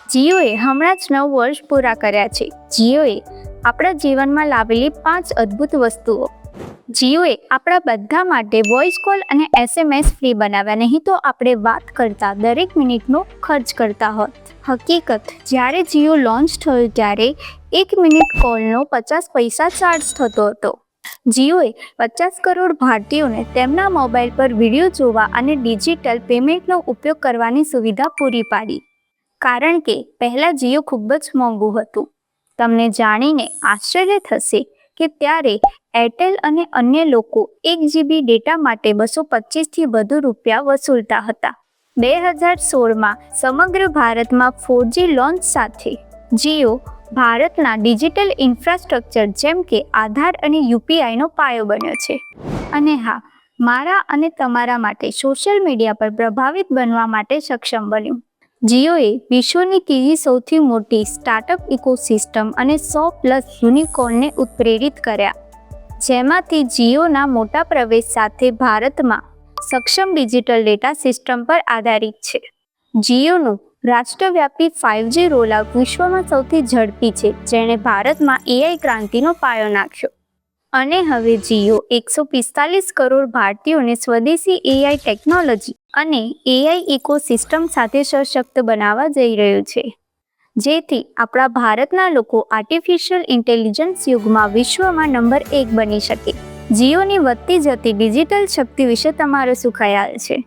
GOA હમણાં જ 9 વર્ષ પૂરા કર્યા છે. જીઓએ આપણા જીવનમાં લાવેલી 5 અદ્ભુત વસ્તુઓ. જીઓએ આપણા બધા માટે વોઇસ કોલ અને SMS ફ્રી બનાવ્યા, નહીં તો આપણે વાત કરતા દરેક મિનિટનો ખર્ચ કરતા હોત. હકીકત, જ્યારે જીઓ લોન્ચ થયું ત્યારે 1 મિનિટ કોલનો 50 પૈસા ચાર્જ થતો હતો. જીઓએ 50 કરોડ ભારતીયોને તેમના મોબાઈલ પર વિડીયો જોવા અને ડિજિટલ પેમેન્ટનો ઉપયોગ કરવાની સુવિધા પૂરી પાડી. કારણ કે પહેલાં જીઓ ખૂબ જ મોંઘું હતું. તમને જાણીને આશ્ચર્ય થશે કે ત્યારે એરટેલ અને અન્ય લોકો 1 GB ડેટા માટે 225થી વધુ રૂપિયા વસૂલતા હતા. 2016માં સમગ્ર ભારતમાં 4G લોન્ચ સાથે જીઓ ભારતના ડિજિટલ ઇન્ફ્રાસ્ટ્રક્ચર જેમ કે આધાર અને UPIનો પાયો બન્યો છે. અને હા, મારા અને તમારા માટે સોશિયલ મીડિયા પર પ્રભાવિત બનવા માટે સક્ષમ બન્યું. જીઓએ વિશ્વની ત્રીજી સૌથી મોટી સ્ટાર્ટઅપ ઇકોસિસ્ટમ અને 100+ યુનિકોર્નને ઉત્પ્રેરિત કર્યા, જેમાંથી જીઓના મોટા પ્રવેશ સાથે ભારતમાં સક્ષમ ડિજિટલ ડેટા સિસ્ટમ પર આધારિત છે. જીઓનું રાષ્ટ્રવ્યાપી 5G રોલઆઉટ વિશ્વમાં સૌથી ઝડપી છે, જેણે ભારતમાં AI ક્રાંતિનો પાયો નાખ્યો. અને હવે જીઓ 145 કરોડ ભારતીયોને સ્વદેશી AI ટેકનોલોજી અને AI ઇકોસિસ્ટમ સાથે સશક્ત બનાવવા જઈ રહ્યું છે, જેથી આપણા ભારતના લોકો આર્ટિફિશિયલ ઇન્ટેલિજન્સ યુગમાં વિશ્વમાં નંબર 1 બની શકે. જીઓની વધતી જતી ડિજિટલ શક્તિ વિશે તમારો શું ખ્યાલ છે?